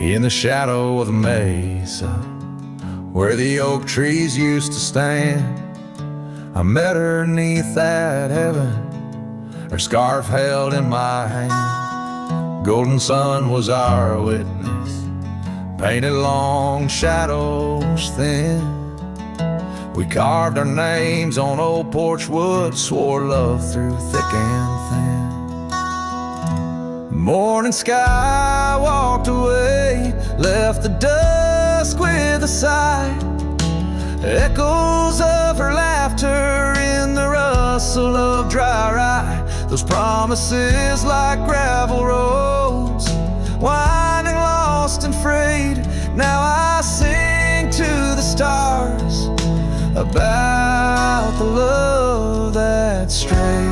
in the shadow of the mesa where the oak trees used to stand. I met her 'neath that heaven, her scarf held in my hand. Golden sun was our witness, painted long shadows thin. We carved our names on old porch wood, swore love through thick and thin. Morning sky walked away, left the dusk with a sigh. Echoes of her laughter in the rustle of dry rye. Those promises like gravel roads, winding lost and frayed. Now I sing to the stars about the love that strayed.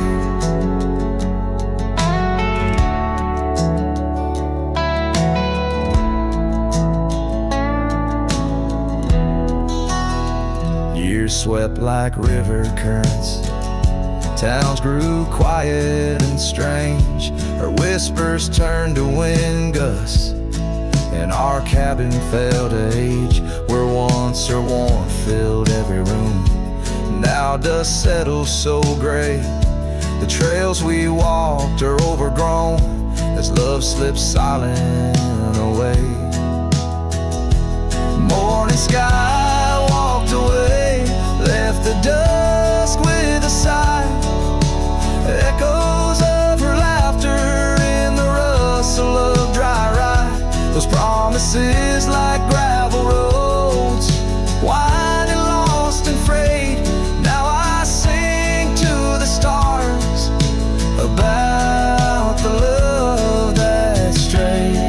Years swept like river currents, towns grew quiet and strange. Her whispers turned to wind gusts, and our cabin fell to age. Where once her warmth filled every room, now dust settles so gray. The trails we walked are overgrown as love slips silent away. Morning sky walked away, left the dusk with a sigh. Echoes of her laughter in the rustle of dry rye. Those promises like gravel roads, winding lost and frayed. Now I sing to the stars about the love that strayed.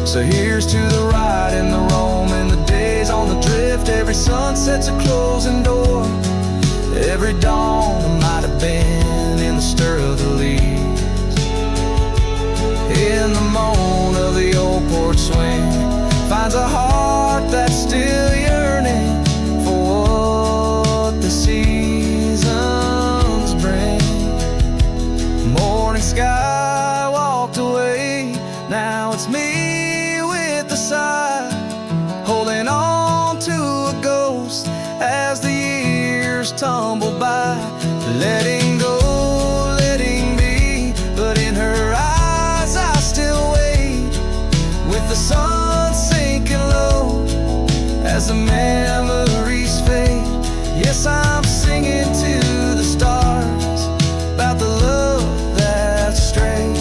So here's to the ride and the roam and the days on the drift. Every sunset's a closing door, every dawn might have been in the stir of the leaves. In the moan of the old porch swing finds a heart that's still yearning for what the seasons bring. Morning sky walked away, now it's me with the sigh, holding on to a ghost as the years tumble by. Letting go, letting be, but in her eyes I still wait, with the sun sinking low as the memories fade. Yes, I'm singing to the stars about the love that strayed.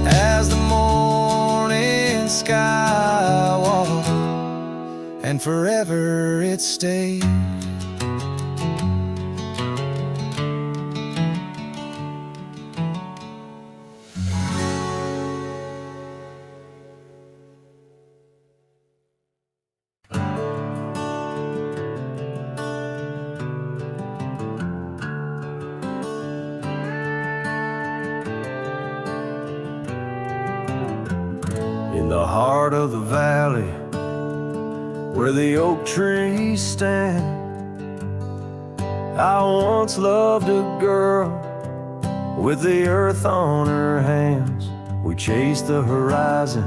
As the morning sky walked, and forever it stayed. In the heart of the valley where the oak trees stand, I once loved a girl with the earth on her hands. We chased the horizon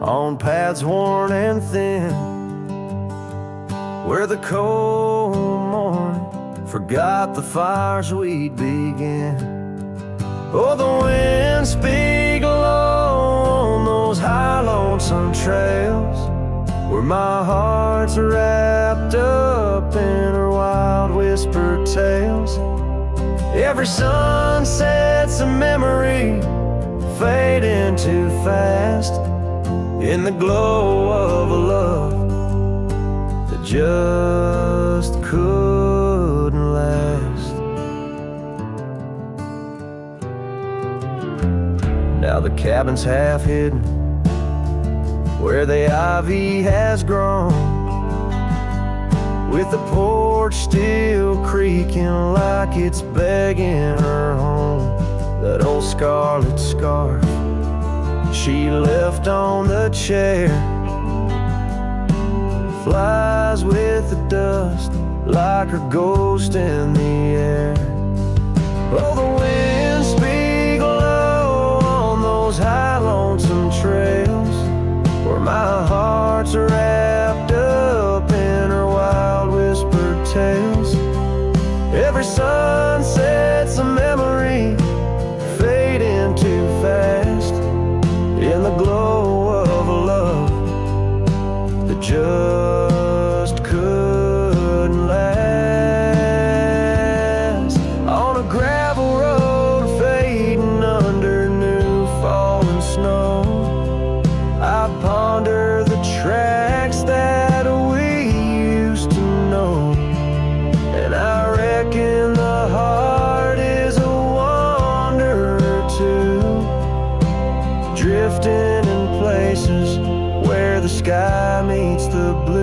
on paths worn and thin, where the cold morning forgot the fires we'd began. Oh, the winds speak low on those high lonesome trails, where my heart's wrapped up in her wild whispered tales. Every sunset's a memory fading too fast, in the glow of a love that just couldn't last. Now the cabin's half hidden where the ivy has grown, with the porch still creaking like it's begging her home. That old scarlet scarf she left on the chair flies with the dust like her ghost in the air. Oh, the winds speak low on those high lonesome trails where my heart's wrapped up in her wild whispered tales. Every sunset's a memory fading too fast in the glow of a love that just couldn't last. On a gravel road fading under new fallen snow, I ponder the tracks that we used to know, and I reckon the heart is a wanderer too, drifting in places where the sky meets the blue.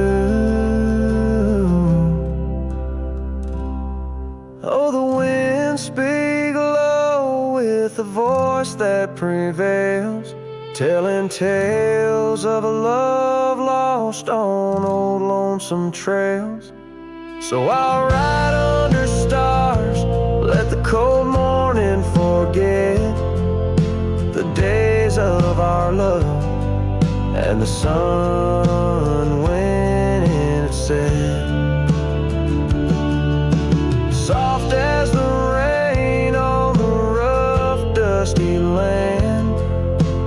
Oh, the winds speak low with a voice that prevails, telling tales of a love lost on old lonesome trails. So I'll ride under stars, let the cold morning forget the days of our love and the sun when it set. Soft as the rain on the rough, dusty land,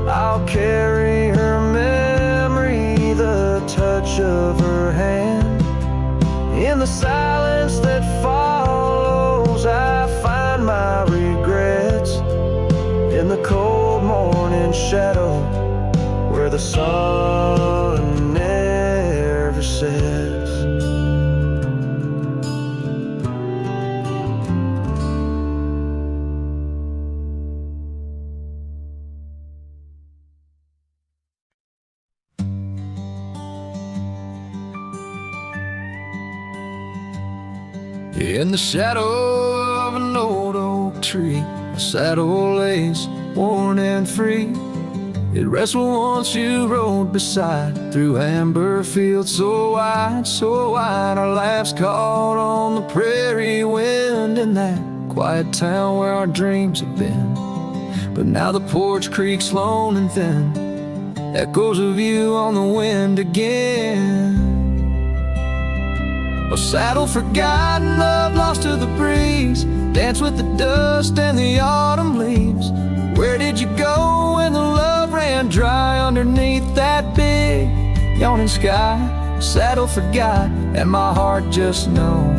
I'll carry her memory, the touch of her hand. In the silence that follows, I find my regrets in the cold morning shadow where the sun never sets. In the shadow of an old oak tree, a saddle lays worn and free. It rests where once you rode beside, through amber fields so wide, our laughs caught on the prairie wind in that quiet town where our dreams have been. But now the porch creaks lone and thin, echoes of you on the wind again. Oh, saddle forgotten, love lost to the breeze, dance with the dust and the autumn leaves. Where did you go when the love ran dry underneath that big yawning sky? Saddle forgot, and my heart just knows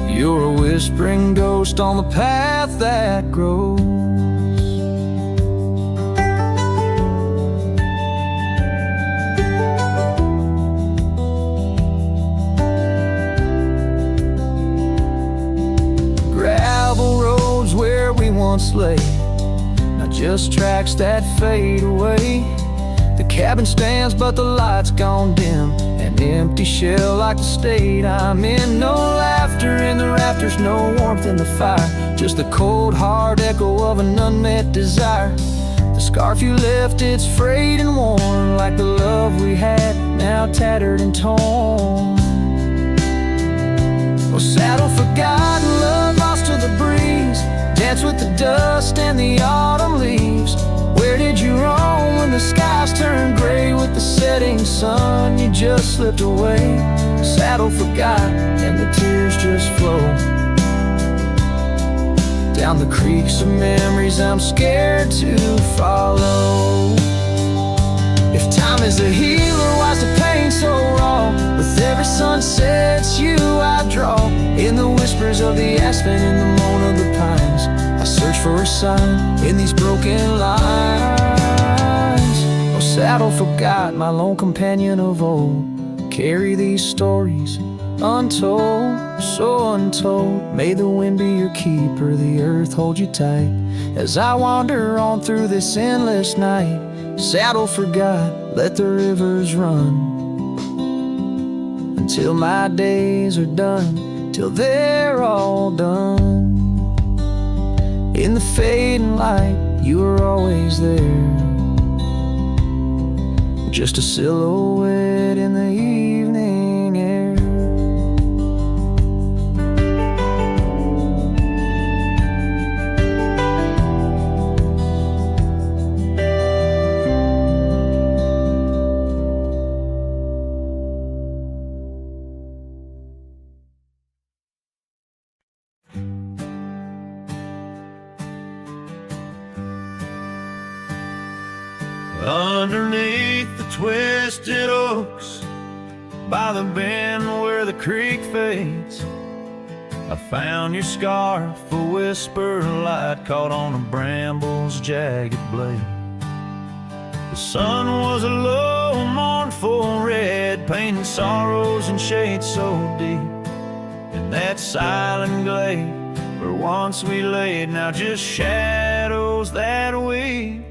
you're a whispering ghost on the path that grows. Once lay, not just tracks that fade away. The cabin stands but the light's gone dim, an empty shell like the state I'm in. No laughter in the rafters, no warmth in the fire, just the cold hard echo of an unmet desire. The scarf you left, it's frayed and worn, like the love we had, now tattered and torn. Oh, saddle forgotten, love lost to the breeze, dance with the dust and the autumn leaves. Where did you roam when the skies turned gray with the setting sun? You just slipped away. Saddle forgot, and the tears just flow down the creeks of memories I'm scared to follow. If time is a healer, why's the pain so raw? With every sunset you I draw, in the whispers of the aspen, in the moan of the pines, I search for a sign in these broken lines. Oh, saddle forgot, my lone companion of old, carry these stories untold, so untold. May the wind be your keeper, the earth hold you tight, as I wander on through this endless night. Saddle forgot, let the rivers run until my days are done, till they're all done. In the fading light, you were always there, just a silhouette in the evening air. Underneath the twisted oaks, by the bend where the creek fades, I found your scarf, a whisper of light caught on a bramble's jagged blade. The sun was a low, mournful red, painting sorrows in shades so deep. In that silent glade where once we laid, now just shadows that weep.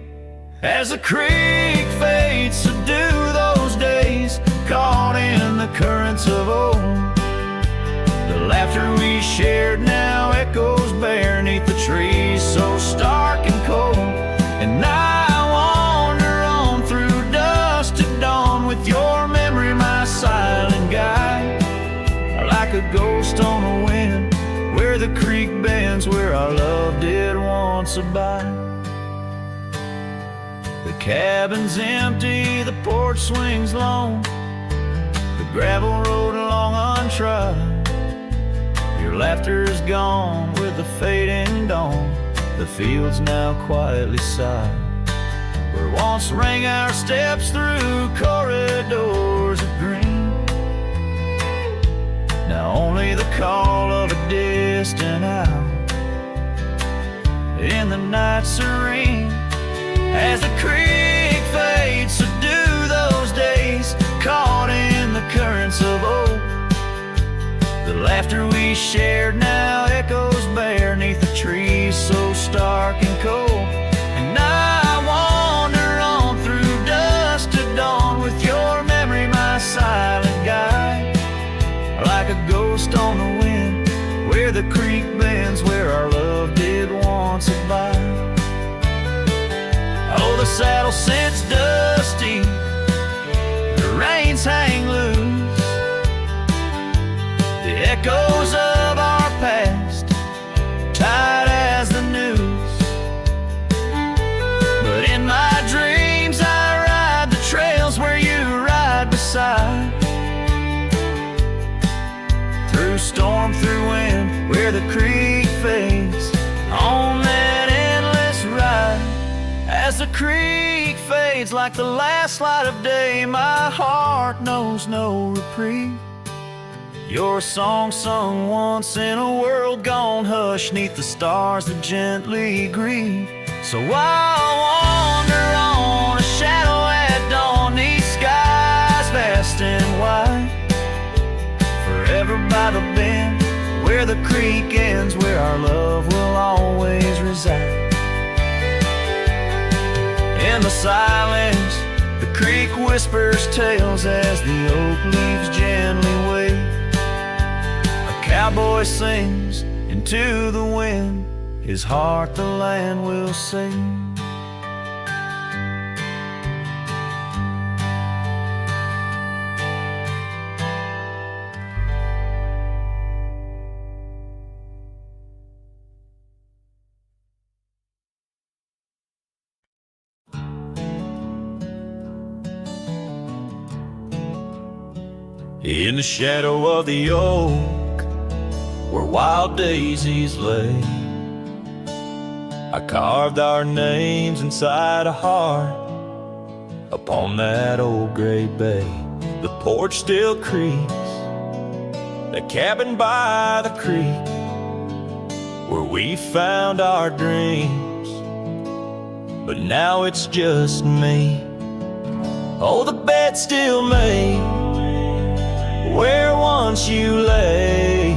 As the creek fades to do those days, caught in the currents of old, the laughter we shared now echoes bare 'neath the trees so stark and cold. And I wander on through dusk to dawn with your memory, my silent guide, like a ghost on the wind where the creek bends, where our love did once abide. The cabin's empty, the porch swings long, the gravel road long untrod. Your laughter's gone with the fading dawn, the fields now quietly sigh. Where once rang our steps through corridors of green, now only the call of a distant owl in the night serene. As the creek fades to do those days, caught in the currents of old, the laughter we shared now echoes bare 'neath the trees so stark and cold. And I wander on through dusk to dawn with your memory, my silent guide, like a ghost on the wind where the creek bends, where our love did once abide. Oh, the saddle sits dusty, the reins hang loose, the echoes of our past tight as the news. But in my dreams I ride the trails where you ride beside, through storm, through wind, where the creek fades, on that endless ride. As the creek fades like the last light of day, my heart knows no reprieve. Your song sung once in a world gone hush 'neath the stars that gently grieve. So I'll wander on, a shadow at dawn, 'neath skies vast and wide, forever by the bend where the creek ends, where our love will always reside. In the silence, the creek whispers tales as the oak leaves gently wave. A cowboy sings into the wind, his heart the land will sing. In the shadow of the oak, where wild daisies lay, I carved our names inside a heart upon that old gray bay. The porch still creaks, the cabin by the creek, where we found our dreams, but now it's just me. Oh, the bed's still made where once you lay,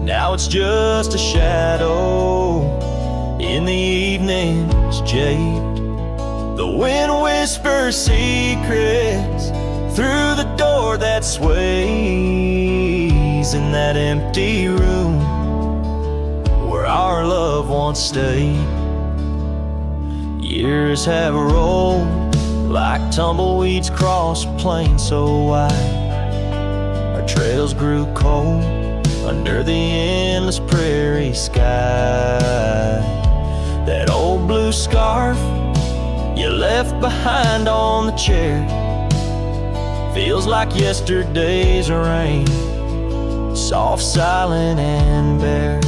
now it's just a shadow in the evening's jade. The wind whispers secrets through the door that sways in that empty room where our love once stayed. Years have rolled like tumbleweeds cross a plain so wide. Our trails grew cold under the endless prairie sky. That old blue scarf you left behind on the chair feels like yesterday's rain, soft, silent, and bare.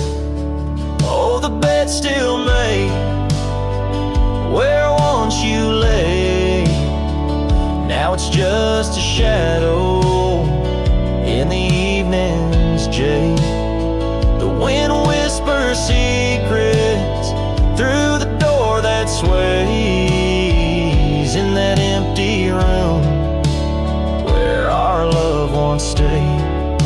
Oh, the bed still made where once you lay. Now it's just a shadow in the evening's jade. The wind whispers secrets through the door that sways in that empty room where our loved ones stayed.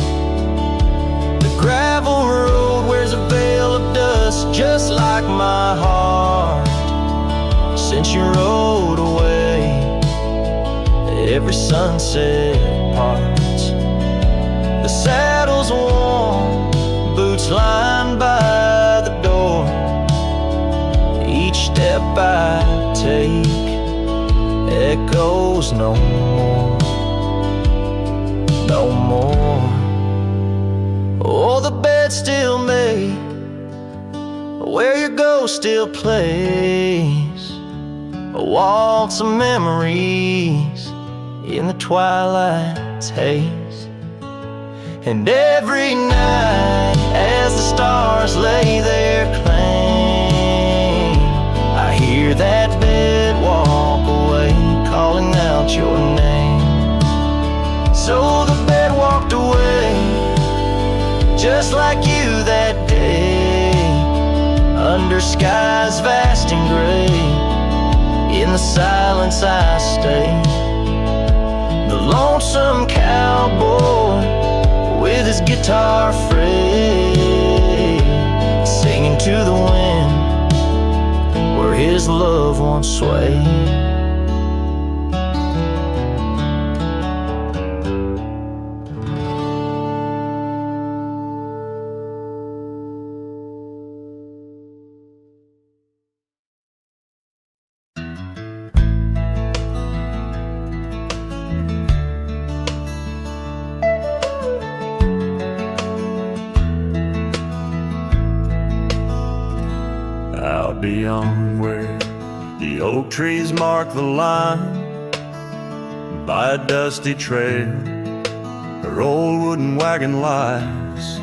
The gravel road wears a veil of dust just like my heart since you rode away. Every sunset parts, the saddle's warm, boots lined by the door. Each step I take echoes no more, no more. Oh, the bed's still made where your ghost still plays a waltz of memories in the twilight's haze. And every night as the stars lay their claim, I hear that bed walk away calling out your name. So the bed walked away just like you that day, under skies vast and gray. In the silence I stay, the lonesome cowboy with his guitar frayed, singing to the wind where his love once swayed. Out beyond where the oak trees mark the line, by a dusty trail her old wooden wagon lies.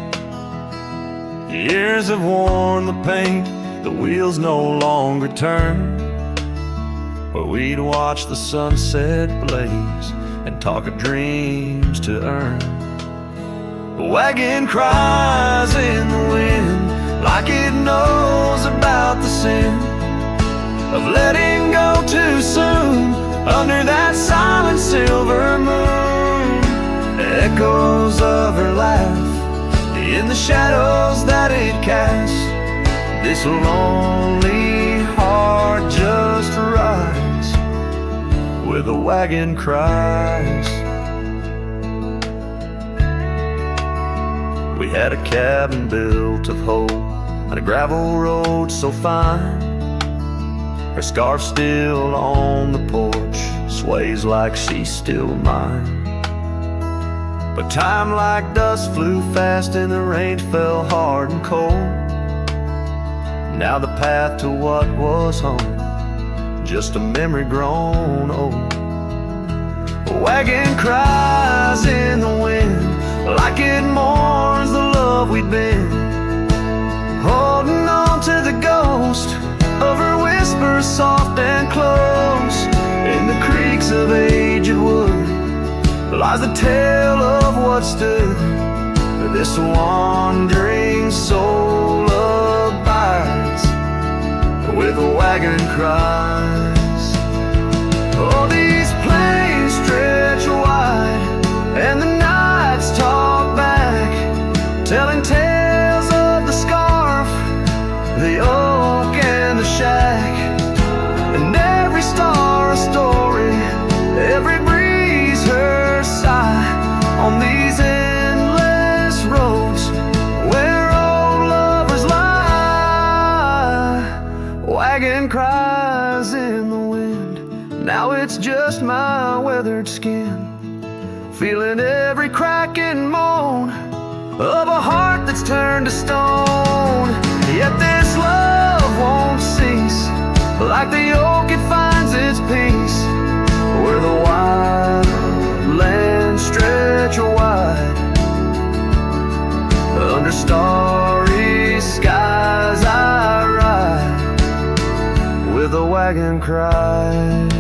Years have worn the paint, the wheels no longer turn, where we'd watch the sunset blaze and talk of dreams to earn. The wagon cries in the wind like it knows about the sin of letting go too soon under that silent silver moon. Echoes of her laugh in the shadows that it casts. This lonely heart just rides where the wagon cries. We had a cabin built of hope on a gravel road so fine. Her scarf still on the porch sways like she's still mine. But time like dust flew fast and the rain fell hard and cold. Now the path to what was home, just a memory grown old. A wagon cries in the wind like it mourns the love we'd been, holding on to the ghost of her whispers soft and close. In the creaks of aged wood lies the tale of what stood this wandering soul abides where the wagon cries. Oh, these plains stretch wide and the nights talk back, telling tales of the scarf, the oak and the shack, and every star a story, every breeze her sigh on these endless roads where old lovers lie. Wagon cries in the wind, now it's just my weathered skin, feeling every crack and moan of a heart that's turned to stone. Yet this love won't cease, like the oak it finds its peace, where the wild lands stretch wide. Under starry skies I ride, with the wagon cries.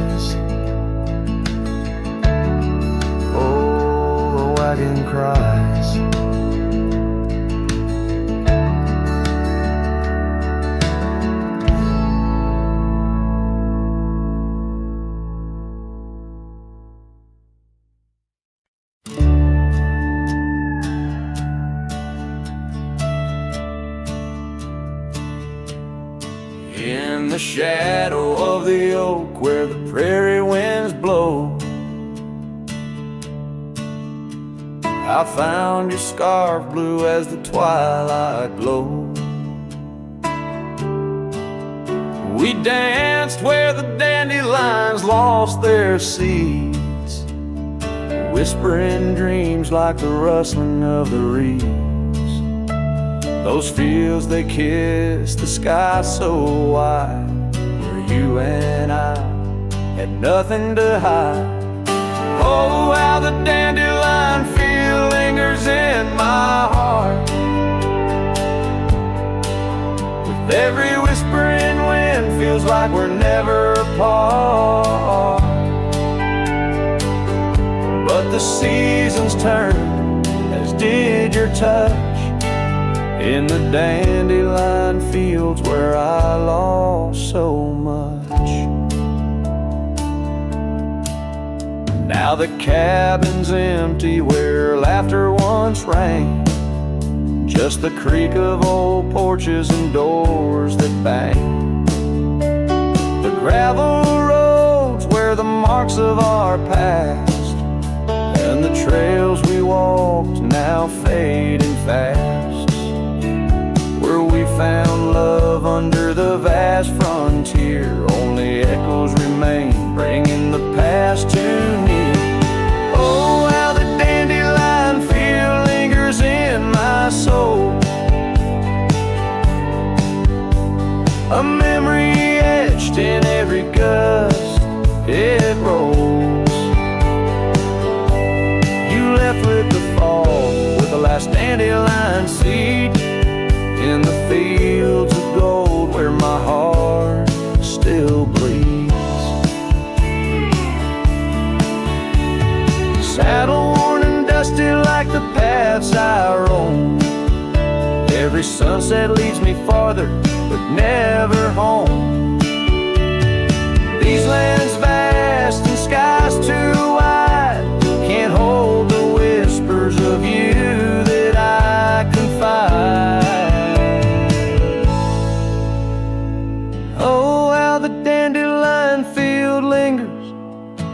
Oh, the wagon cries. In the shadow of the oak where the prairie winds blow, I found your scarf blue as the twilight glowed. We danced where the dandelions lost their seeds, whispering dreams like the rustling of the reeds. Those fields, they kissed the sky so wide, where you and I had nothing to hide. Oh, how the dandelion feel lingers in my heart, with every whispering wind feels like we're never apart. But the seasons turned, as did your touch, in the dandelion fields where I lost so much. Now the cabin's empty where laughter once rang, just the creak of old porches and doors that bang. The gravel roads where the marks of our past, and the trails we walked now fading fast. Where we found love under the vast frontier, only echoes remain, bringing the past too near. Oh, how the dandelion feel lingers in my soul, a memory etched in every gust it rolls. You left with the fall, with the last dandelion seed, in the fields of gold where my heart still bleeds. Saddle worn and dusty like the paths I roam, every sunset leads me farther but never home. These lands vast and skies too wide can't hold the whispers of you that I confide.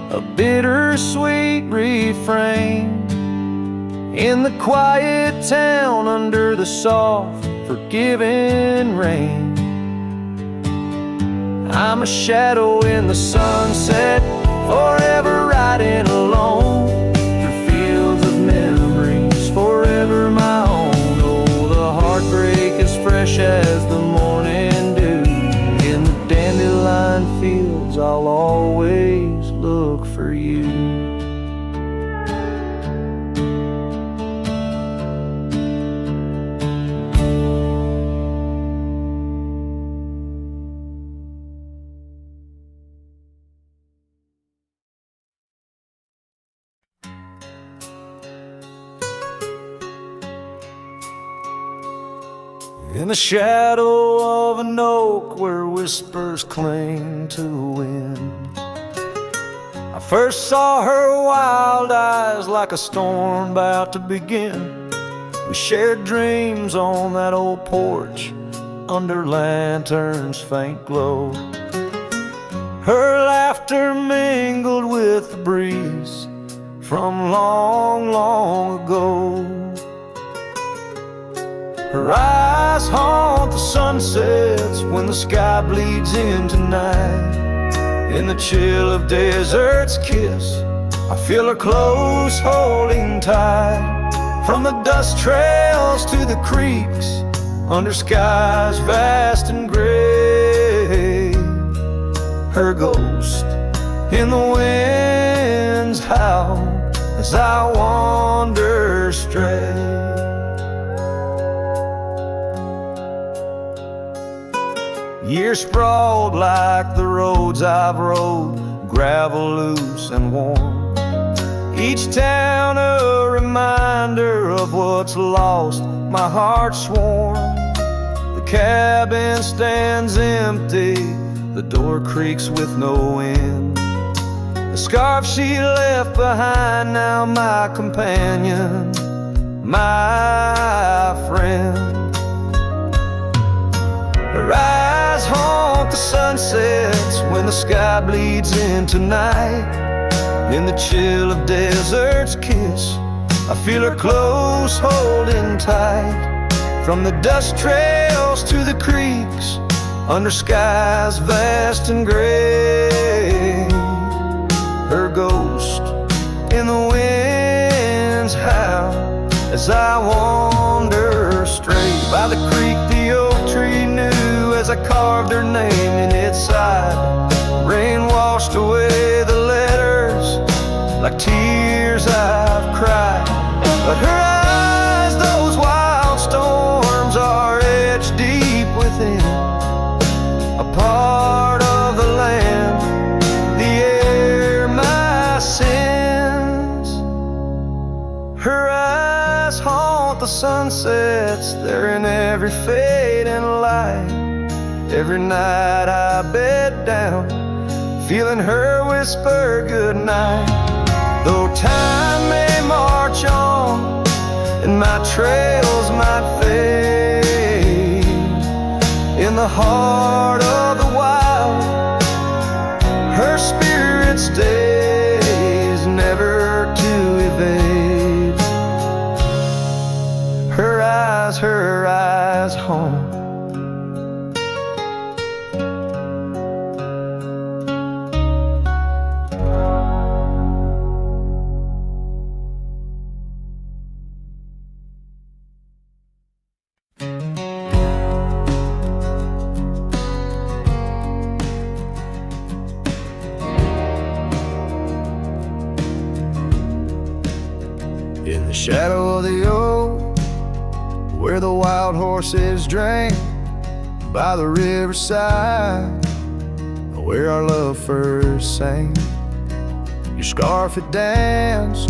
A bittersweet refrain in the quiet town under the soft, forgiving rain. I'm a shadow in the sunset, forever riding alone through fields of memories, forever my own. Oh, the heartbreak is fresh as the morning dew. In the dandelion fields I'll always look for you. In the shadow of an oak where whispers cling to the wind, I first saw her wild eyes like a storm about to begin. We shared dreams on that old porch under lanterns' faint glow. Her laughter mingled with the breeze from long, long ago. Her eyes haunt the sunsets when the sky bleeds into night, In the chill of desert's kiss, I feel her close holding tight. From the dust trails to the creeks, under skies vast and gray, her ghost in the winds howl as I wander stray. Years sprawled like the roads I've rode, gravel loose and warm. Each town a reminder of what's lost, my heart sworn. The cabin stands empty, the door creaks with no end. The scarf she left behind, now my companion, my friend. Her eyes haunt the sunsets when the sky bleeds into night. In the chill of desert's kiss, I feel her close holding tight. From the dust trails to the creeks, under skies vast and gray, her ghost in the winds howl as I wander straight. By the creek the oak tree knew as I carved her name in its side. Rain washed away the letters like tears I've cried. But her eyes, those wild storms, are etched deep within, a part of the land, the air, my sins. Her eyes haunt the sunsets, they're in every fading light. Every night I bed down, feeling her whisper goodnight. Though time may march on and my trails might fade, in the heart of the wild, her spirit stays, never to evade. Her eyes home. In the shadow of the oak, where the wild horses drank, by the riverside, where our love first sang. Your scarf had danced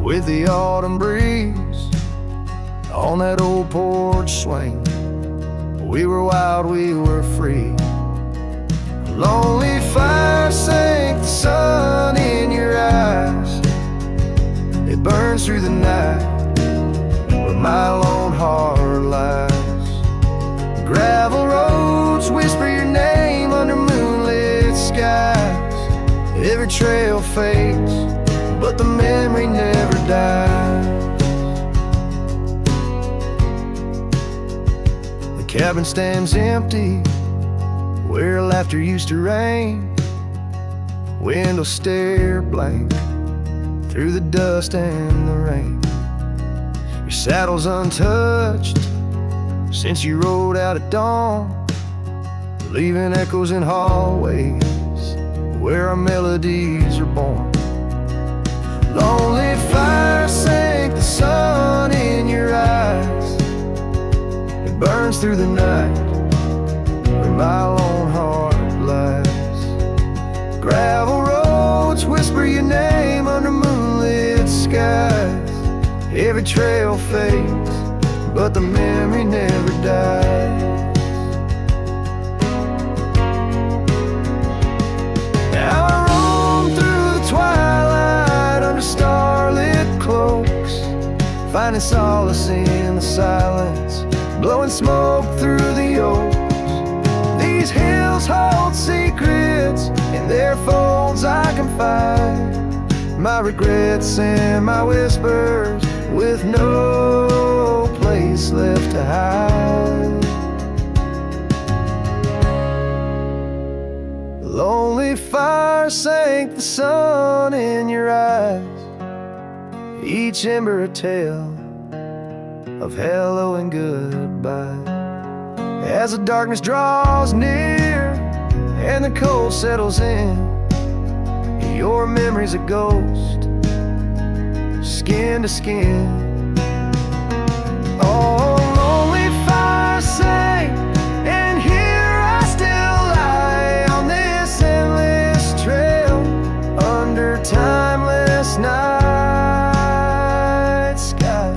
with the autumn breeze on that old porch swing. We were wild, we were free. A lonely fire sank the sun in your eyes. It burns through the night where my lone heart lies. Gravel roads whisper your name under moonlit skies. Every trail fades, but the memory never dies. The cabin stands empty where laughter used to rain. Windows stare blank through the dust and the rain. Your saddle's untouched since you rode out at dawn, leaving echoes in hallways where our melodies are born. Lonely fire sank the sun in your eyes. It burns through the night where my lone heart lies. Gravel roads whisper your name under moonlit skies. Every trail fades, but the memory never dies. Now I roam through the twilight under starlit cloaks, finding solace in the silence, blowing smoke through the oaks. These hills hold secrets, in their folds I confide my regrets and my whispers, with no place left to hide. Lonely lonely fire sank the sun in your eyes, each ember a tale of hello and goodbye. As the darkness draws near and the cold settles in, your memory's a ghost, skin to skin. Oh, lonely fire sank, and here I still lie on this endless trail under timeless night sky.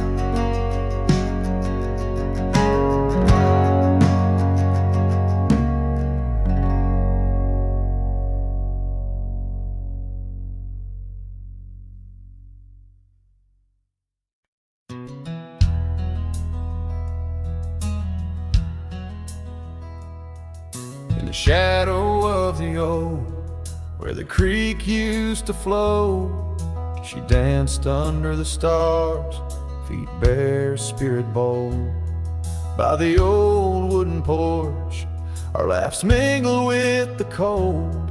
In the shadow of the old, where the creek used to flow, she danced under the stars, feet bare, spirit bold. By the old wooden porch, our laughs mingled with the cold,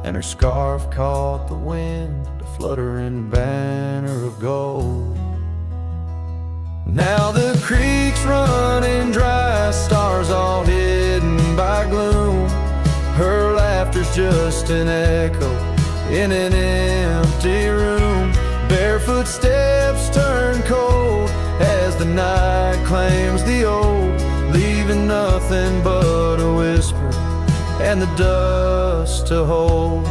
and her scarf caught the wind, a fluttering banner of gold. Now the creek's running dry, stars all hidden by gloom. Her laughter's just an echo in an empty room. Barefoot steps turn cold as the night claims the old, leaving nothing but a whisper and the dust to hold.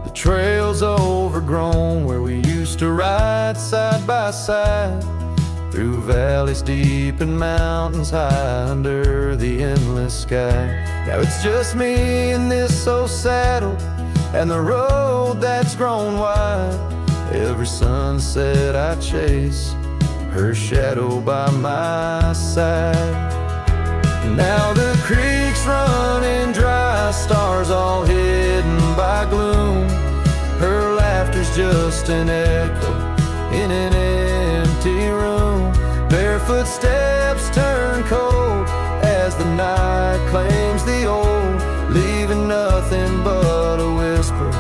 The trail's overgrown where we used to ride side by side, through valleys deep and mountains high under the endless sky. Now it's just me in this old saddle and the road that's grown wide. Every sunset I chase, her shadow by my side. Now the creek's running dry, stars all hidden by gloom. Her laughter's just an echo in an empty room. Barefoot steps turn cold as the night claims the old, leaving nothing but a whisper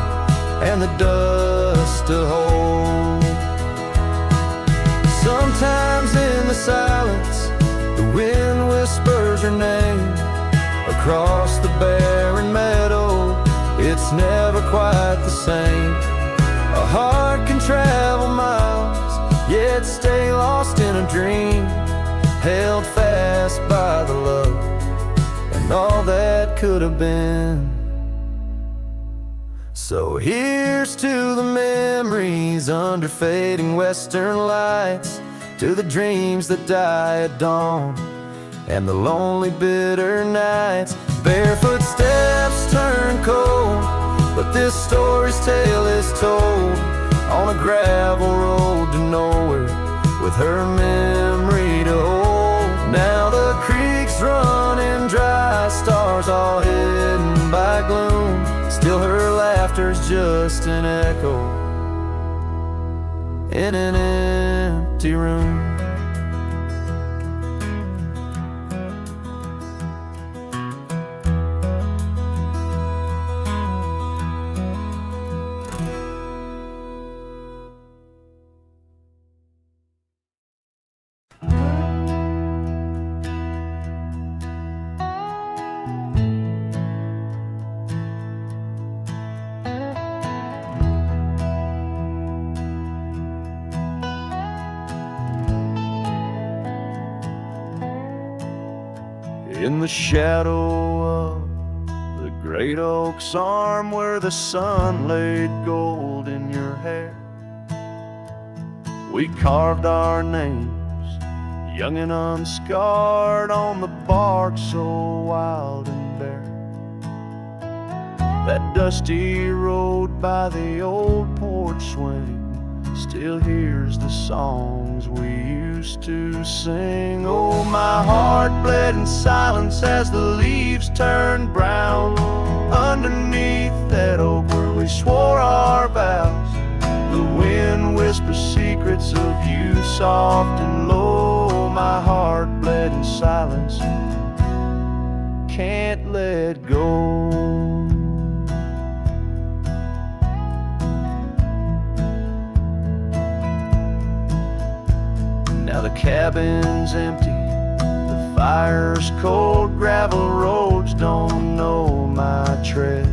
and the dust to hold. Sometimes in the silence, the wind whispers her name across the barren meadow. It's never quite the same. A heart can travel miles, yet stay lost in a dream, held fast by the love and all that could have been. So here's to the memories under fading western lights, to the dreams that die at dawn and the lonely bitter nights. Barefoot steps turn cold, but this story's tale is told on a gravel road to nowhere, with her memory to hold. Now the creek's running dry, stars all hidden by gloom. Still her laughter's just an echo in an empty room. In the shadow of the great oak's arm, where the sun laid gold in your hair, we carved our names, young and unscarred, on the bark so wild and bare. That dusty road by the old porch swing still hears the songs we used to sing. Oh, my heart bled in silence as the leaves turned brown underneath that oak where we swore our vows. The wind whispers secrets of you soft and low. My heart bled in silence, can't let go. cabin's empty, the fire's cold, gravel roads don't know my tread.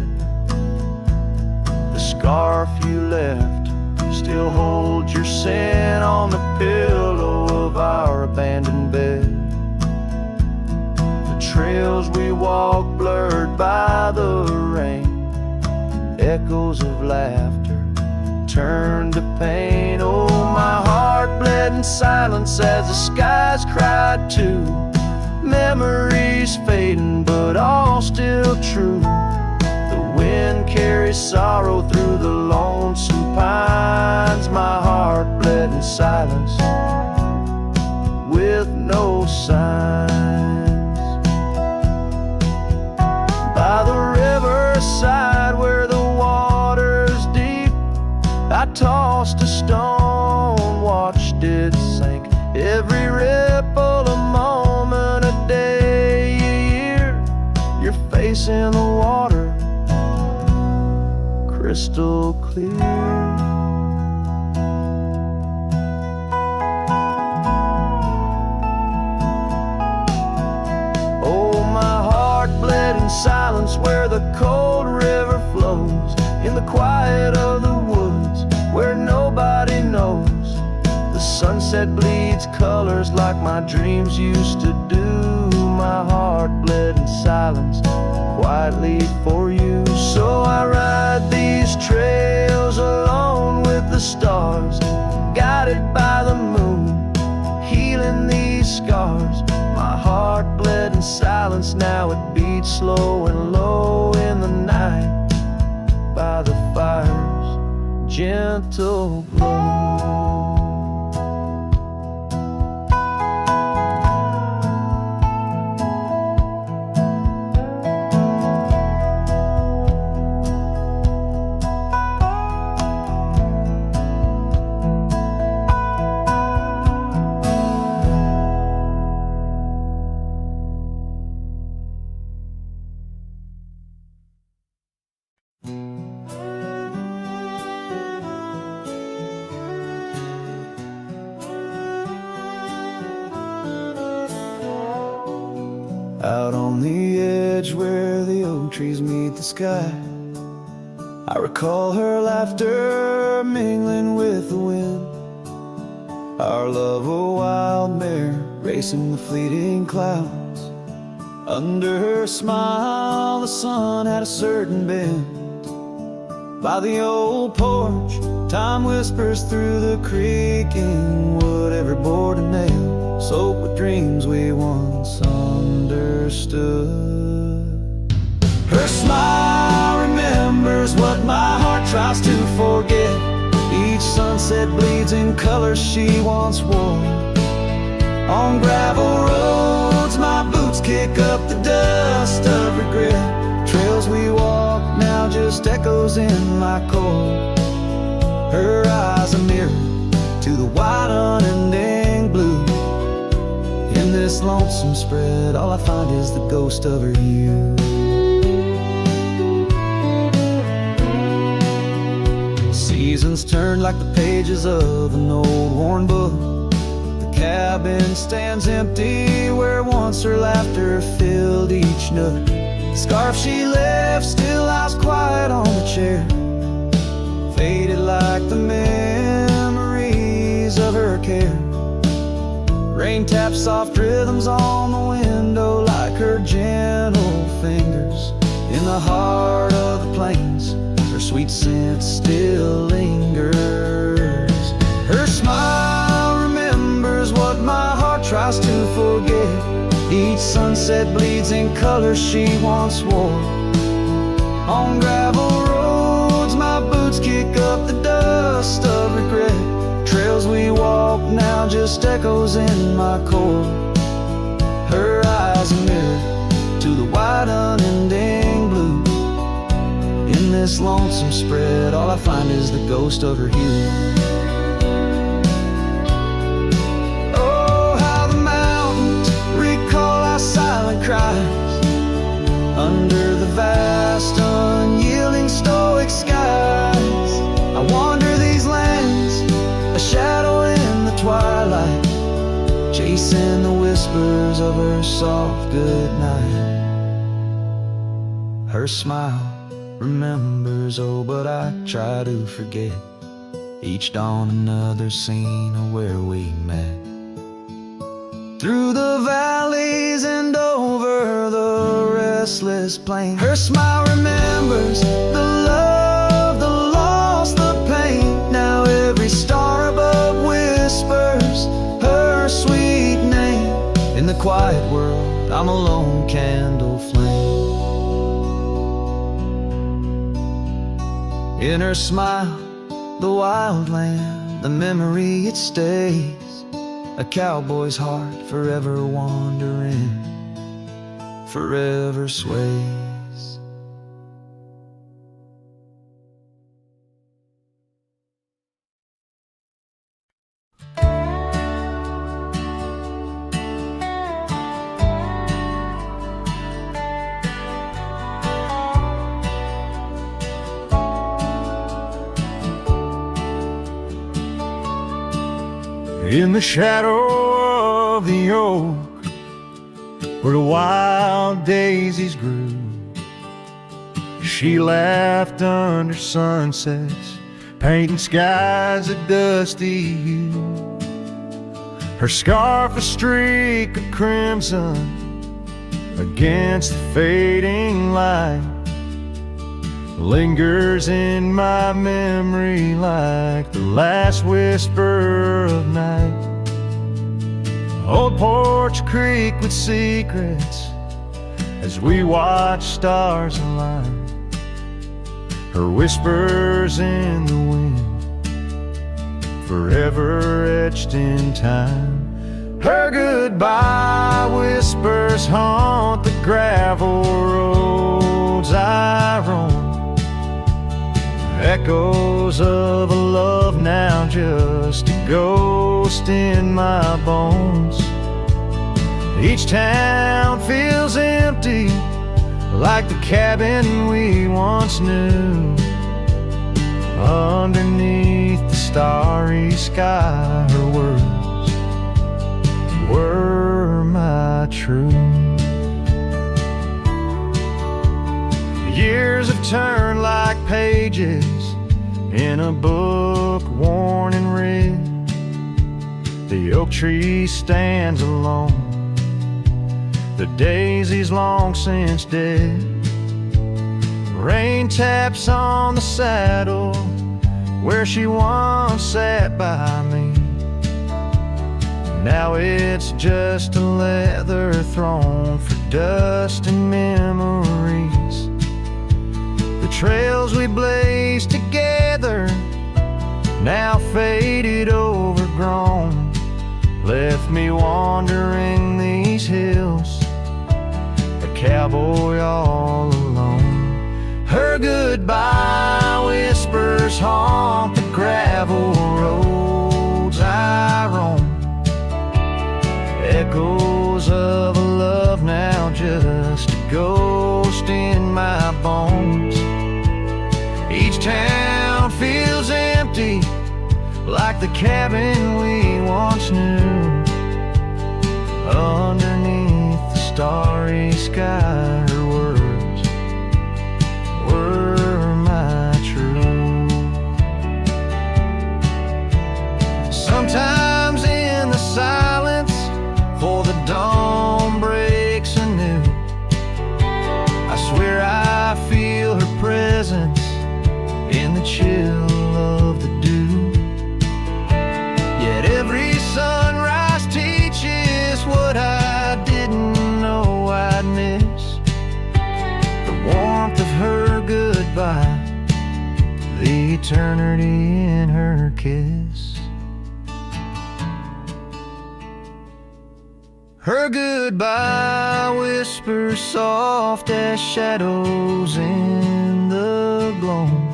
The scarf you left still holds your scent on the pillow of our abandoned bed. The trails we walk blurred by the rain, echoes of laughter turned to pain. Oh, my heart bled in silence as the skies cried too. Memories fading, but all still true. The wind carries sorrow through the lonesome pines. My heart bled in silence with no signs. By the riverside where the water's deep, I tossed a stone, watched it sink. Every ripple a moment, a day, a year. Your face in the water, crystal clear. Oh, my heart bled in silence where the cold river flows, in the quiet of the woods where nobody knows. The sunset bleeds colors like my dreams used to do. My heart bled in silence quietly for you. So I ride these trails alone with the stars, guided by the moon, healing these scars. My heart bled in silence, now it beats slow and low in the night by the fire's gentle glow. Out on the edge where the oak trees meet the sky, I recall her laughter mingling with the wind. Our love a wild mare racing the fleeting clouds. Under her smile the sun had a certain bend. By the old porch time whispers through the creaking wood. Every board and nail soaked with dreams we once understood. Her smile remembers what my heart tries to forget. Each sunset bleeds in colors she once wore. On gravel roads my boots kick up the dust of regret. Trails we walk now just echoes in my core. Her eyes a mirror to the wide unending blue. In this lonesome spread all I find is the ghost of her youth. Seasons turn like the pages of an old worn book. The cabin stands empty where once her laughter filled each nook. The scarf she left still lies quiet on the chair, faded like the memories of her care. Rain taps soft rhythms on the window like her gentle fingers. In the heart of the plains her sweet scent still lingers. Her smile remembers what my heart tries to forget. Each sunset bleeds in colors she once wore. On gravel roads my boots kick up the dust of regret. Trails we walk now just echoes in my core. Her eyes a mirror to the wide unending blue. In this lonesome spread all I find is the ghost of her hue. Oh, how the mountains recall our silent cries under the vast unyielding stoic skies. I wander these lands, a shadow in the twilight, peace in the whispers of her soft goodnight. Her smile remembers, oh, but I try to forget. Each dawn another scene of where we met. Through the valleys and over the restless plain, her smile remembers the love, the loss, the pain. Now every star above whispers her sweet name. In the quiet world, I'm a lone candle flame. In her smile, the wild land, the memory it stays. A cowboy's heart forever wandering, forever sways. In the shadow of the oak, where the wild daisies grew, she laughed under sunsets, painting skies a dusty hue. Her scarf a streak of crimson against the fading light, lingers in my memory like the last whisper of night. Old Porch Creek with secrets as we watch stars align. Her whispers in the wind, forever etched in time. Her goodbye whispers haunt the gravel roads I roam. Echoes of a love now just a ghost in my bones. Each town feels empty, like the cabin we once knew. Underneath the starry sky, her words were my truth. Years have turned like pages in a book worn and read. The oak tree stands alone, the daisy's long since dead. Rain taps on the saddle where she once sat by me. Now it's just a leather throne for dust and memories. The trails we blazed together, now faded, overgrown, left me wandering these hills, a cowboy all alone. Her goodbye whispers haunt the gravel roads I roam. Echoes of a love now just a ghost in my bones. Each town feels empty, like the cabin we once knew. Underneath the starry sky, her words were my truth. Sometimes in the silence, before the dawn breaks anew, I swear I feel her presence in the chill of the dew. Yet every sunrise teaches what I didn't know I'd miss. The warmth of her goodbye, the eternity in her kiss. Her goodbye whispers soft as shadows in the gloam,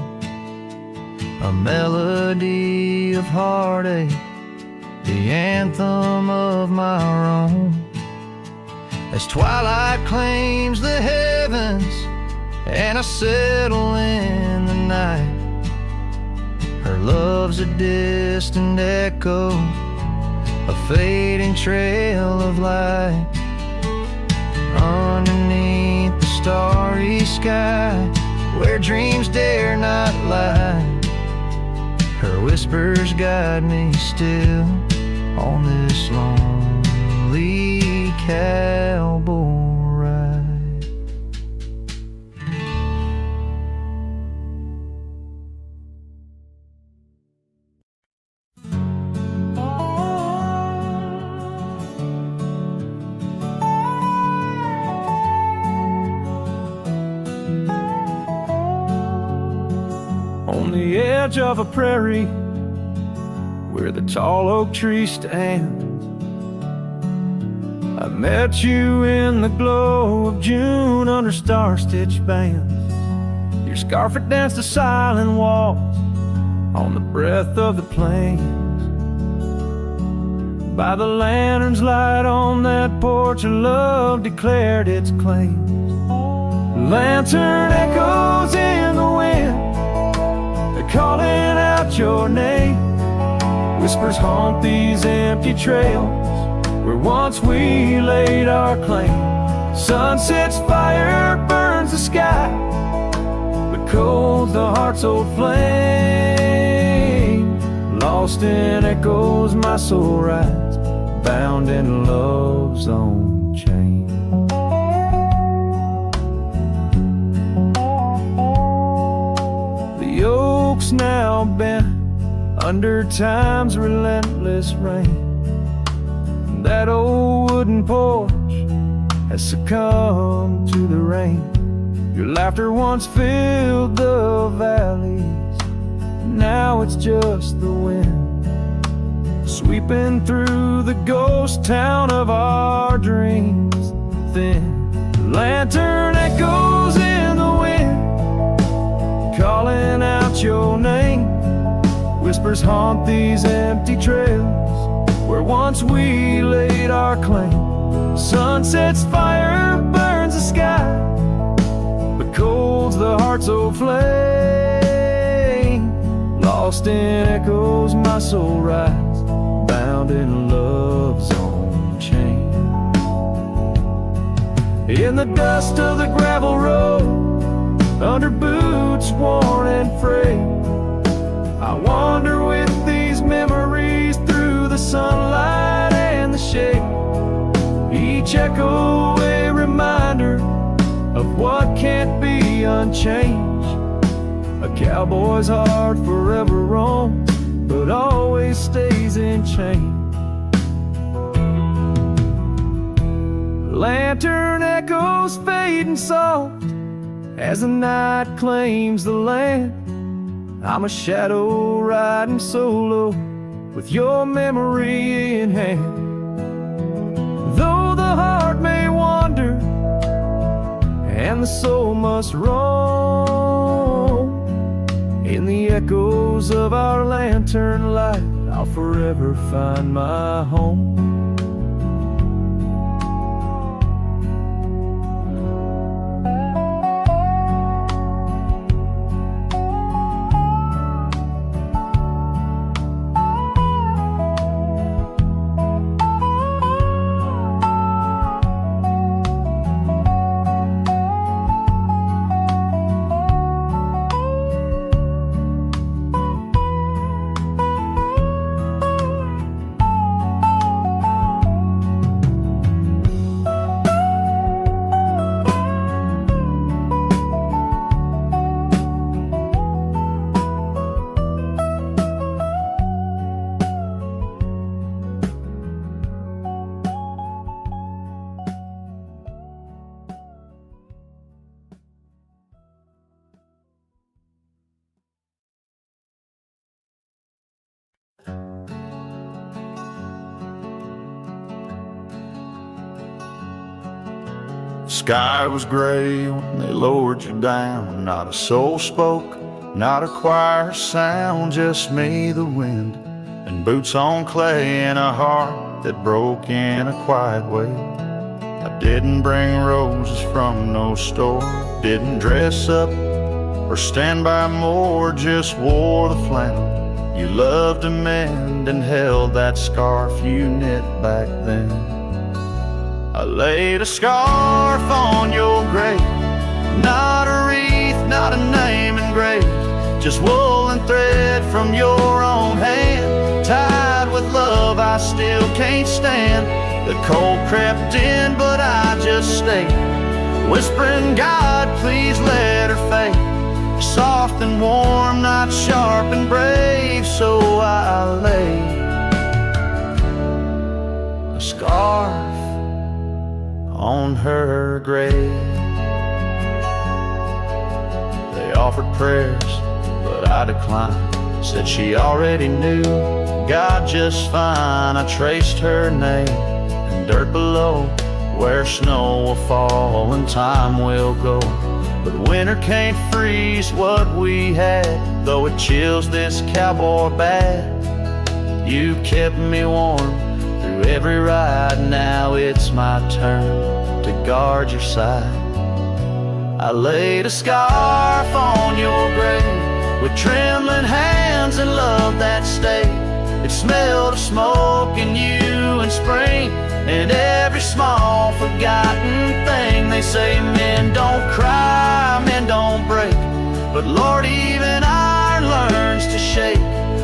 a melody of heartache, the anthem of my own. As twilight claims the heavens and I settle in the night, her love's a distant echo a fading trail of light underneath the starry sky, where dreams dare not lie. Her whispers guide me still on this lonely cowboy ride. On the edge of a prairie, where the tall oak tree stands, I met you in the glow of June under star-stitched bands. Your scarf had danced a silent waltz on the breath of the plains. By the lantern's light on that porch, of love declared its claims. Lantern echoes in the wind, calling out your name. Whispers haunt these empty trails where once we laid our claim. Sunset's fire burns the sky, but cold's the heart's old flame. Lost in echoes my soul rides, bound in love's own chain. The oak's now bent under time's relentless rain. That old wooden porch has succumbed to the rain. Your laughter once filled the valleys, now it's just the wind sweeping through the ghost town of our dreams. Thin lantern echoes in the wind, calling out your name. Whispers haunt these empty trails where once we laid our claim. Sunset's fire burns the sky, but cold's the heart's old flame. Lost in echoes my soul rides, bound in love's own chain. In the dust of the gravel road, under boots worn and frayed, I wander with these memories through the sunlight and the shade. Each echo a reminder of what can't be unchanged. A cowboy's heart forever roams, but always stays in chain. Lantern echoes fading soft as the night claims the land. I'm a shadow riding solo with your memory in hand. Though the heart may wander and the soul must roam, in the echoes of our lantern light I'll forever find my home. Sky was gray when they lowered you down. Not a soul spoke, not a choir sound, just me, the wind, and boots on clay, and a heart that broke in a quiet way. I didn't bring roses from no store, didn't dress up or stand by more, just wore the flannel You loved to mend and held that scarf you knit back then. I laid a scarf on your grave, not a wreath, not a name engraved, just wool and thread from your own hand, tied with love I still can't stand. The cold crept in, but I just stayed, whispering, God, please let her fade. Soft and warm, not sharp and brave, so I laid a scarf on her grave. They offered prayers, but I declined. Said she already knew God just fine. I traced her name in dirt below, where snow will fall and time will go. But winter can't freeze what we had, though it chills this cowboy bad. You kept me warm through every ride, now it's my turn to guard your side. I laid a scarf on your grave with trembling hands and love that stayed. It smelled of smoke and you and spring, and every small forgotten thing. They say men don't cry, men don't break, but Lord, even iron learns to shake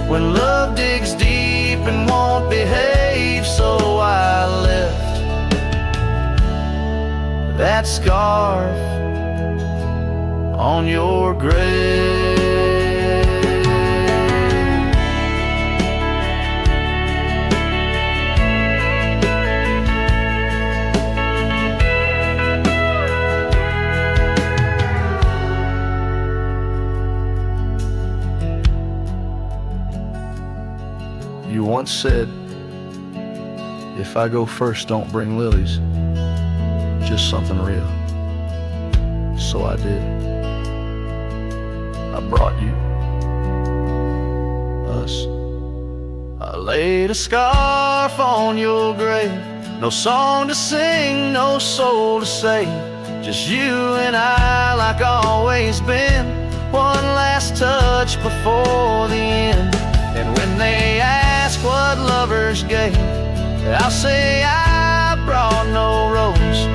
when love digs deep and won't behave. So I left that scarf on your grave. You once said, if I go first, don't bring lilies, just something real. So I did. I brought you us. I laid a scarf on your grave, no song to sing, no soul to save, just you and I like always been. One last touch before the end. And when they ask what lovers gave, I'll say I brought no rose,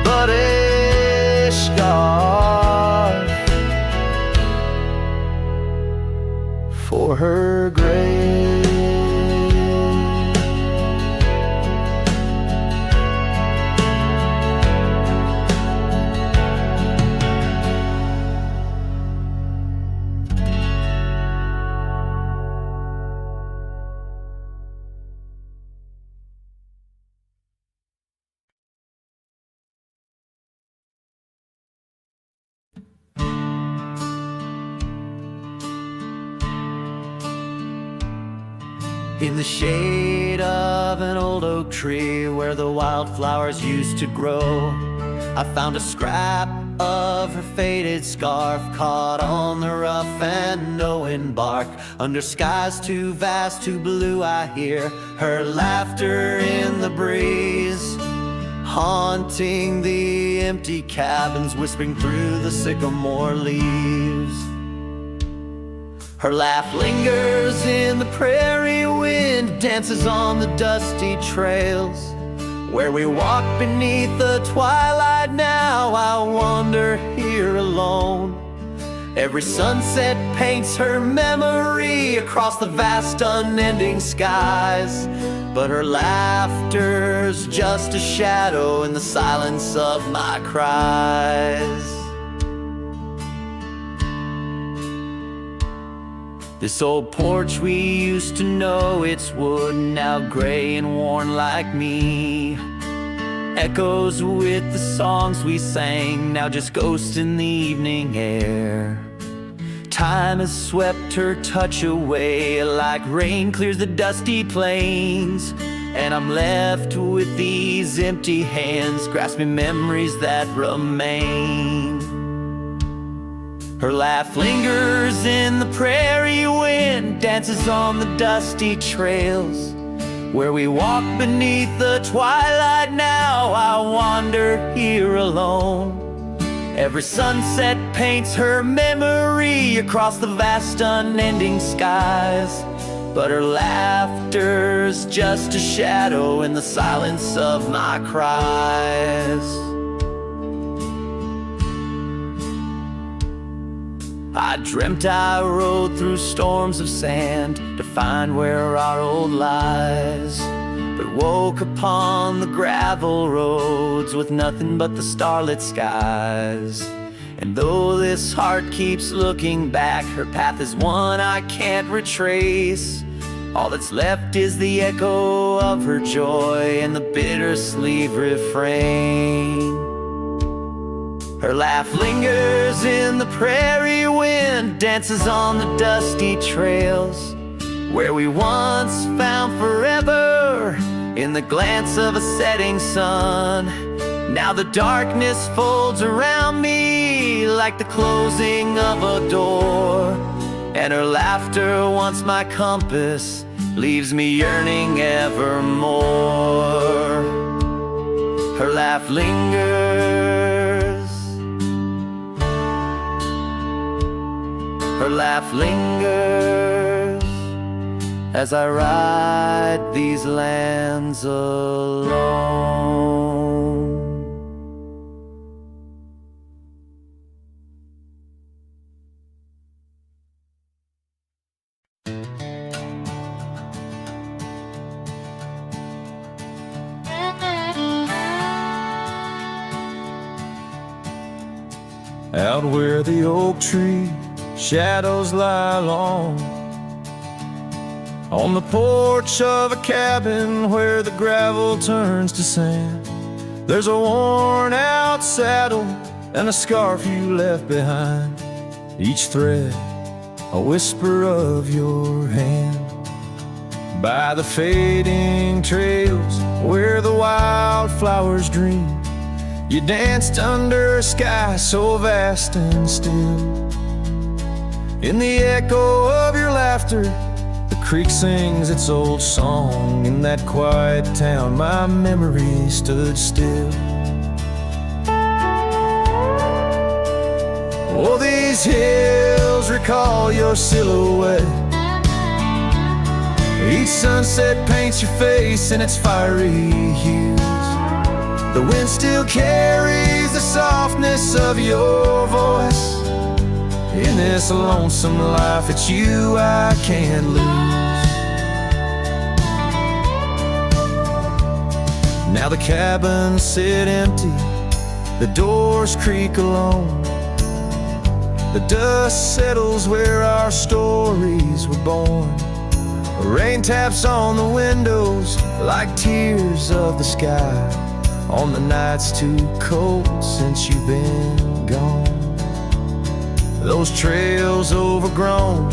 but a scarf for her grave. In the shade of an old oak tree where the wildflowers used to grow, I found a scrap of her faded scarf caught on the rough and knowing bark. Under skies too vast, too blue, I hear her laughter in the breeze, haunting the empty cabins, whispering through the sycamore leaves. Her laugh lingers in the prairie wind, dances on the dusty trails where we walk beneath the twilight. Now I wander here alone. Every sunset paints her memory across the vast unending skies, but her laughter's just a shadow in the silence of my cries. This old porch we used to know, it's wood, now gray and worn like me, echoes with the songs we sang, now just ghosts in the evening air. Time has swept her touch away like rain clears the dusty plains, and I'm left with these empty hands grasping memories that remain. Her laugh lingers in the prairie wind, dances on the dusty trails where we walk beneath the twilight. Now I wander here alone. Every sunset paints her memory across the vast unending skies, but her laughter's just a shadow in the silence of my cries. I dreamt I rode through storms of sand to find where our old lies, but woke upon the gravel roads with nothing but the starlit skies. And though this heart keeps looking back, her path is one I can't retrace. All that's left is the echo of her joy and the bittersweet refrain. Her laugh lingers in the prairie wind, dances on the dusty trails where we once found forever in the glance of a setting sun. Now the darkness folds around me like the closing of a door, and her laughter, once my compass, leaves me yearning evermore. Her laugh lingers, her laugh lingers as I ride these lands alone. Out where the oak tree shadows lie long, on the porch of a cabin where the gravel turns to sand, there's a worn out saddle and a scarf you left behind, each thread a whisper of your hand. By the fading trails where the wildflowers dream, you danced under a sky so vast and still. In the echo of your laughter, the creek sings its old song. In that quiet town, my memory stood still. Oh, these hills recall your silhouette. Each sunset paints your face in its fiery hues. The wind still carries the softness of your voice. In this lonesome life, it's you I can't lose. Now the cabins sit empty, the doors creak alone. The dust settles where our stories were born. Rain taps on the windows like tears of the sky on the nights too cold since you've been gone. Those trails overgrown,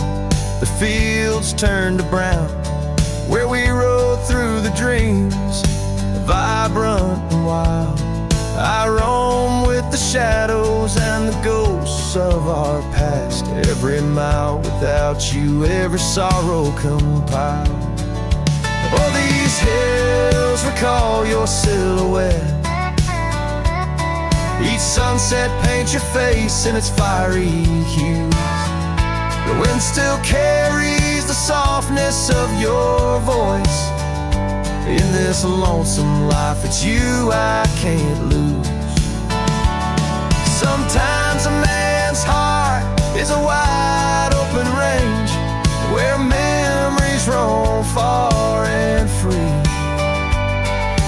the fields turned to brown, where we rode through the dreams, vibrant and wild. I roam with the shadows and the ghosts of our past. Every mile without you, every sorrow compiled. Oh, these hills recall your silhouette. Each sunset paints your face in its fiery hues. The wind still carries the softness of your voice. In this lonesome life, it's you I can't lose. Sometimes a man's heart is a wide open range where memories roam far and free.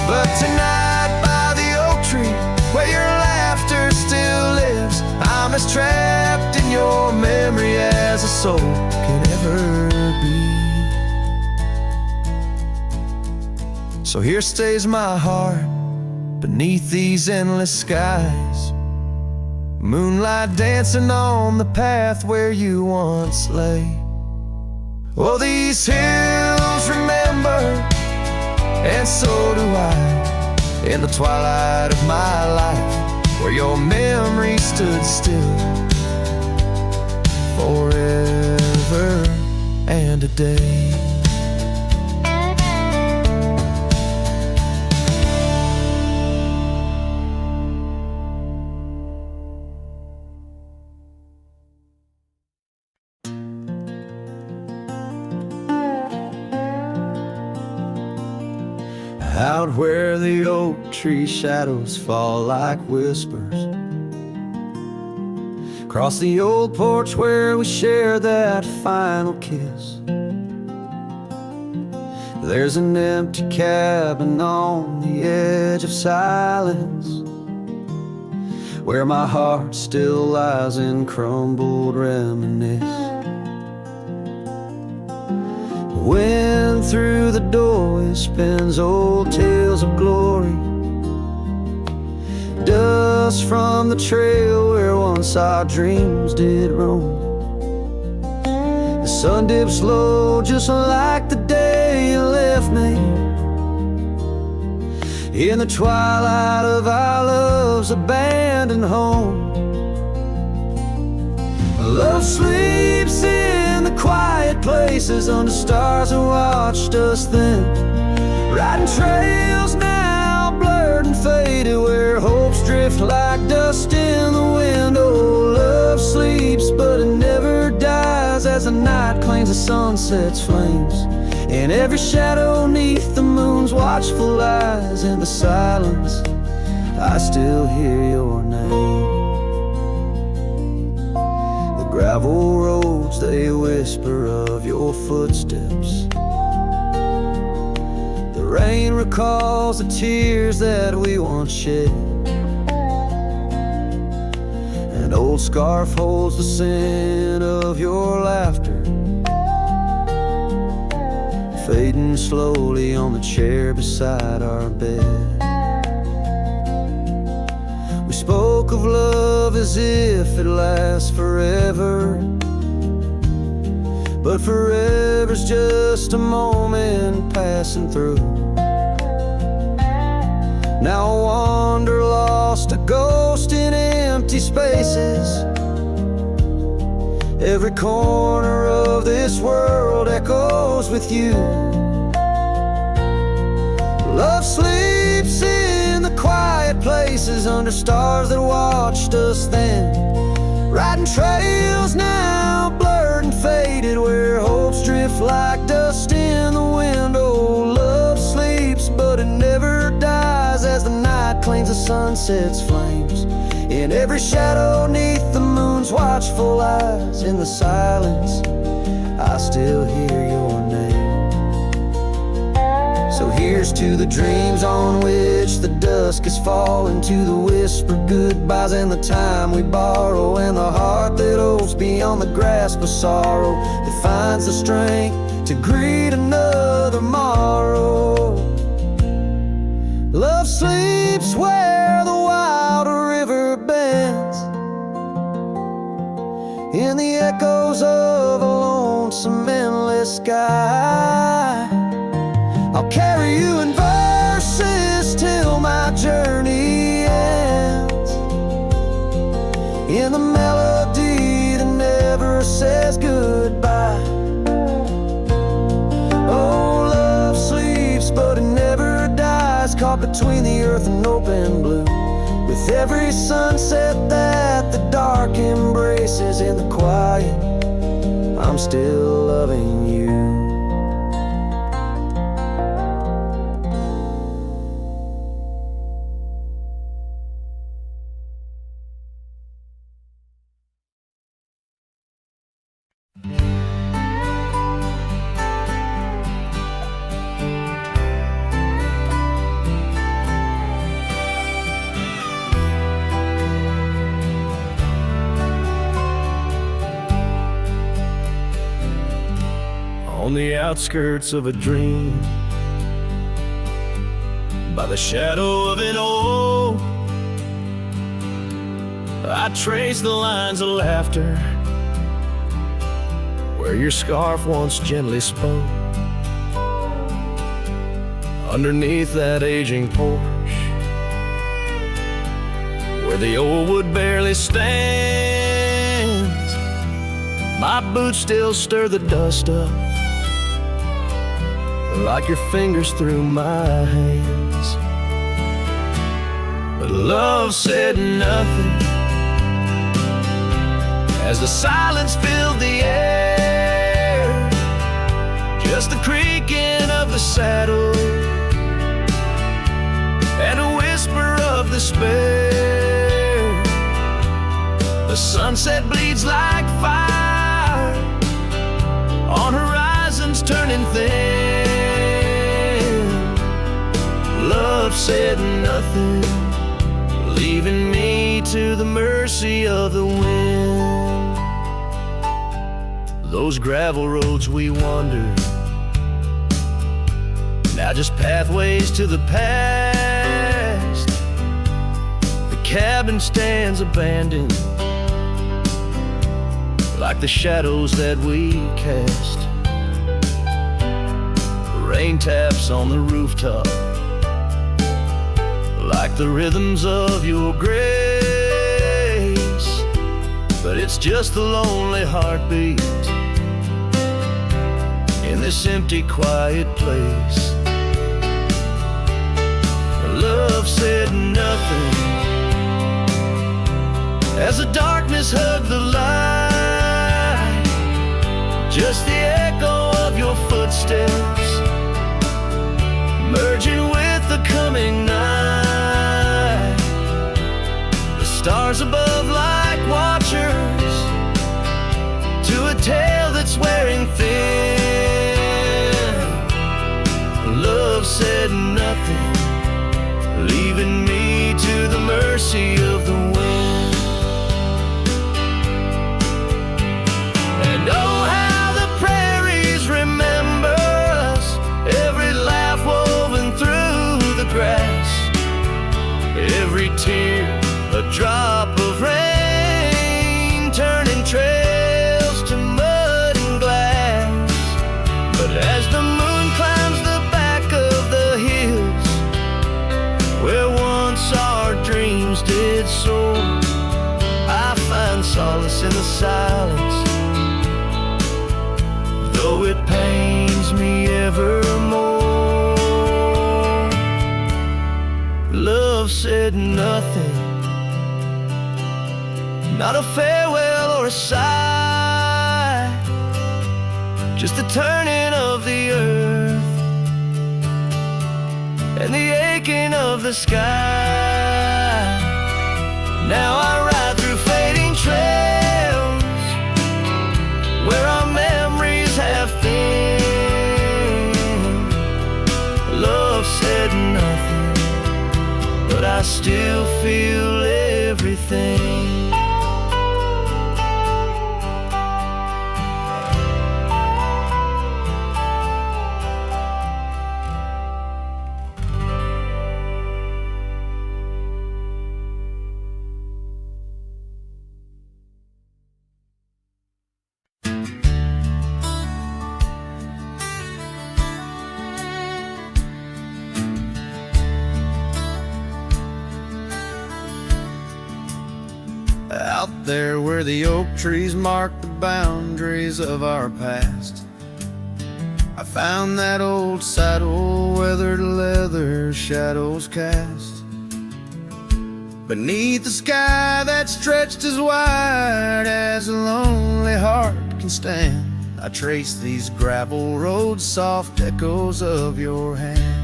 But tonight by the oak tree, where your laughter still lives, I'm as trapped in your memory as a soul can ever be. So here stays my heart beneath these endless skies, moonlight dancing on the path where you once lay. Oh, these hills remember, and so do I, in the twilight of my life, where your memory stood still forever and a day. out where the oak tree shadows fall like whispers, across the old porch where we shared that final kiss. There's an empty cabin on the edge of silence, where my heart still lies in crumbled reminisce. Wind through the doorway spins old tales of glory, dust from the trail where once our dreams did roam. The sun dips low just like the day you left me, in the twilight of our love's abandoned home. Love sleeps in the quiet places under stars that watched us then, riding trails now blurred and faded where hopes drift like dust in the wind. Oh, love sleeps but it never dies as the night claims the sunset's flames, in every shadow neath the moon's watchful eyes. In the silence I still hear your name. The gravel roads, they whisper of your footsteps. The rain recalls the tears that we once shed. An old scarf holds the scent of your laughter, fading slowly on the chair beside our bed. We spoke of love as if it lasts forever, but forever's just a moment passing through. Now I wander lost, a ghost in empty spaces. Every corner of this world echoes with you. Love sleeps in the quiet places under stars that watched us then, riding trails now blurred and faded where hopes drift like dust in the wind. Oh, love sleeps but it never dies as the night claims the sunset's flames, in every shadow neath the moon's watchful eyes. In the silence I still hear your name. So here's to the dreams on which the dusk is falling, to the whispered goodbyes and the time we borrow, and the heart that hopes beyond the grasp of sorrow, that finds the strength to greet another morrow. Love sleeps where the wild river bends, in the echoes of a lonesome endless sky. I'll carry you in verses till my journey ends, in the melody that never says goodbye. Oh, love sleeps but it never dies, caught between the earth and open blue, with every sunset that the dark embraces. In the quiet I'm still loving you. On the outskirts of a dream, by the shadow of an oak, I trace the lines of laughter where your scarf once gently spoke. Underneath that aging porch, where the old wood barely stands, my boots still stir the dust up like your fingers through my hands. But love said nothing as the silence filled the air, just the creaking of the saddle sunset bleeds like fire on horizons turning thin. Love said nothing, leaving me to the mercy of the wind. Those gravel roads we wandered, now just pathways to the past. The cabin stands abandoned, like the shadows that we cast. Rain taps on the rooftop, like the rhythms of your grace. But it's just a lonely heartbeat in this empty, quiet place. Love said nothing as the darkness hugged the light. Just the echo of your footsteps merging with the coming night. The stars above like watchers to a tale that's wearing thin. Love said nothing, leaving me to the mercy of the wind. And oh, how the prairies remember us, every laugh woven through the grass, every tear a drop of rain, turning trails to mud and glass. But as the moon climbs the back of the hills where once our dreams did soar, I find solace in the silence, though it pains me evermore. Love said nothing, not a farewell or a sigh, just the turning of the earth and the aching of the sky. Now I ride through fading trails where our memories have thinned. Love said nothing, but I still feel everything. Out there where the oak trees mark the boundaries of our past, I found that old saddle, weathered leather, shadows cast. Beneath the sky that stretched as wide as a lonely heart can stand, I trace these gravel roads, soft echoes of your hand.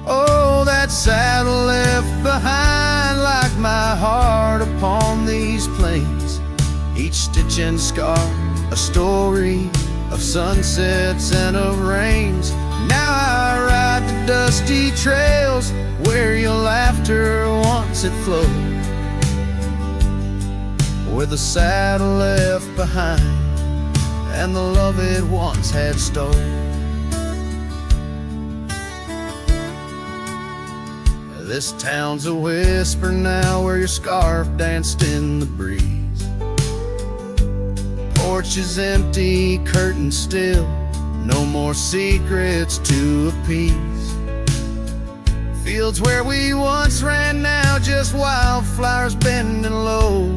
Oh, that saddle left behind like my heart upon these plains, each stitch and scar a story of sunsets and of rains. Now I ride the dusty trails where your laughter once had flowed, where the saddle left behind and the love it once had stole. This town's a whisper now where your scarf danced in the breeze. Porch is empty, curtains still, no more secrets to appease. Fields where we once ran now just wildflowers bending low.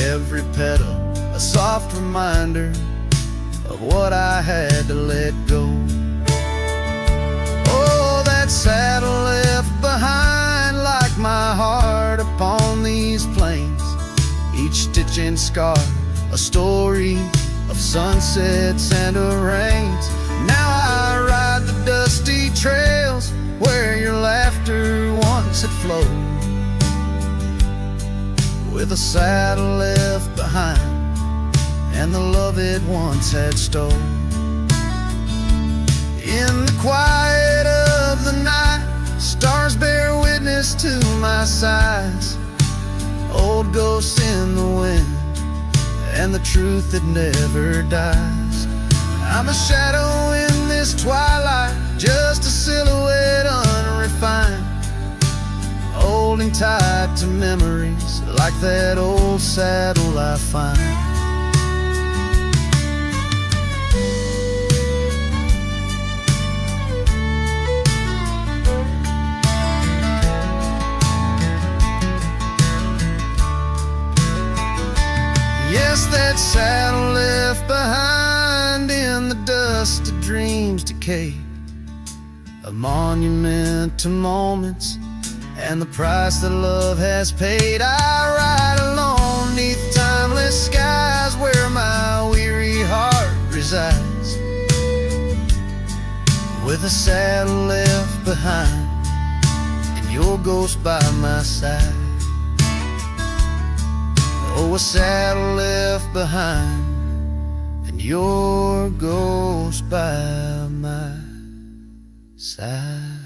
Every petal a soft reminder of what I had to let go. Oh, that saddle left behind like my heart upon these plains, each stitch and scar a story of sunsets and of rains. Now I ride the dusty trails where your laughter once had flowed, with a saddle left behind and the love it once had stole. In the quiet of the night, stars bear witness to my sighs. Old ghosts in the wind and the truth that never dies. I'm a shadow in this twilight, just a silhouette unrefined, holding tight to memories like that old saddle I find. Yes, that saddle left behind in the dust of dreams decay, a monument to moments and the price that love has paid. I ride alone neath timeless skies where my weary heart resides, with a saddle left behind and your ghost by my side. Oh, a saddle left behind and your ghost by my side.